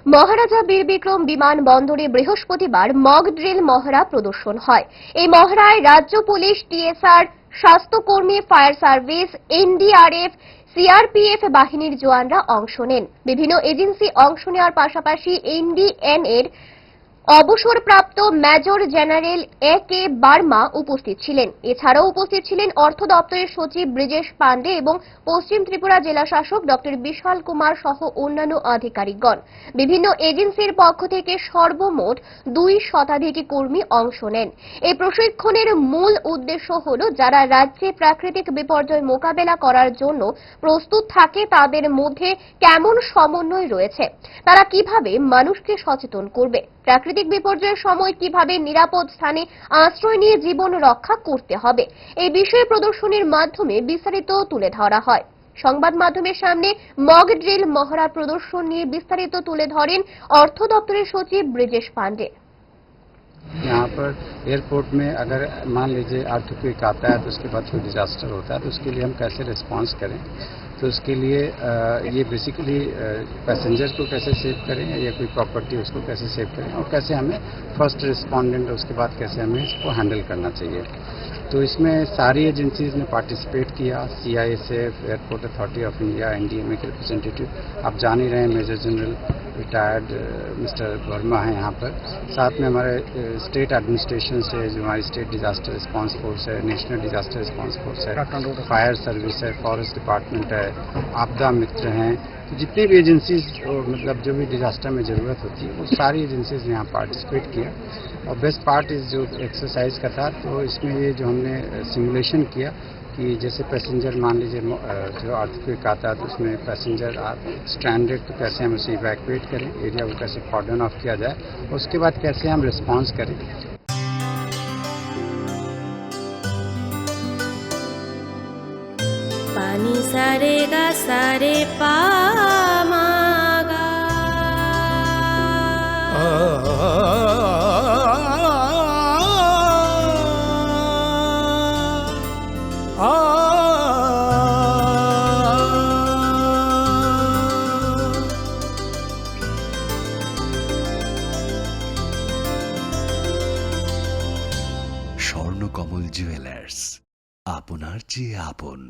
মহারাজা বীর বিক্রম বিমানবন্দরে বৃহস্পতিবার মক ড্রিল মহড়া প্রদর্শন হয়। এই মহড়ায় রাজ্য পুলিশ, টিএসআর, স্বাস্থ্যকর্মী, ফায়ার সার্ভিস, এনডিআরএফ, সিআরপিএফ বাহিনীর জওয়ানরা অংশ নেন। বিভিন্ন এজেন্সি অংশ নেওয়ার পাশাপাশি এনডিএন এর অবসরপ্রাপ্ত মেজর জেনারেল এ কে বার্মা উপস্থিত ছিলেন। এছাড়াও উপস্থিত ছিলেন অর্থ দপ্তরের সচিব ব্রিজেশ পান্ডে এবং পশ্চিম ত্রিপুরা জেলা শাসক ডক্টর বিশাল কুমার সহ অন্যান্য আধিকারিকগণ। বিভিন্ন এজেন্সির পক্ষ থেকে সর্বমোট 2 শতাধিক কর্মী অংশ নেন। এই প্রশিক্ষণের মূল উদ্দেশ্য হল যারা রাজ্যে প্রাকৃতিক বিপর্যয় মোকাবেলা করার জন্য প্রস্তুত থাকে তাদের মধ্যে কেমন সমন্বয় রয়েছে, তারা কিভাবে মানুষকে সচেতন করবে, প্রাকৃতিক বিপর্যয়ের সময় কিভাবে নিরাপদ স্থানে আশ্রয় নিয়ে জীবন রক্ষা করতে হবে, এই বিষয়ে প্রদর্শনীর মাধ্যমে বিস্তারিত তুলে ধরা হয়। সংবাদ মাধ্যমের সামনে মক ড্রিল মহড়া প্রদর্শন নিয়ে বিস্তারিত তুলে ধরেন অর্থ দপ্তরের সচিব ব্রিজেশ পান্ডে। यहाँ पर एयरपोर्ट में अगर मान लीजिए अर्थक्वेक आता है तो उसके बाद कोई डिजास्टर होता है तो उसके लिए हम कैसे रिस्पांस करें, तो उसके लिए ये बेसिकली पैसेंजर को कैसे सेव करें या कोई प्रॉपर्टी उसको कैसे सेव करें और कैसे हमें फर्स्ट रिस्पॉन्डेंट उसके बाद कैसे हमें इसको हैंडल करना चाहिए। तो इसमें सारी एजेंसीज ने पार्टिसिपेट किया। CISF, airport authority of India, NDMA के रिप्रेजेंटेटिव, आप जान ही रहे हैं major general retired mister Verma हैं यहाँ पर। साथ में हमारे स्टेट एडमिनिस्ट्रेशन से जो हमारी स्टेट डिजास्टर रिस्पांस फोर्स है, नेशनल डिजास्टर रिस्पांस फोर्स है, फायर सर्विस है, फॉरेस्ट डिपार्टमेंट है, आपदा मित्र हैं, तो जितनी भी एजेंसीज मतलब जो भी डिजास्टर में ज़रूरत होती है वो सारी एजेंसीज ने यहाँ पार्टिसिपेट किया। और बेस्ट पार्ट इस जो एक्सरसाइज का था, तो इसमें ये जो हमने सिमुलेशन किया कि जैसे पैसेंजर मान लीजिए जो अर्थक्वेक आता है तो उसमें पैसेंजर स्ट्रैंडेड, तो कैसे हम उसे इवैक्यूएट करें, एरिया को कैसे कॉर्डन ऑफ किया जाए, उसके बाद कैसे हम रिस्पॉन्स करें। पानी सारे गा सारे पा मागा স্বর্ণকমল জুয়েলার্স, আপনার চেয়ে আপন।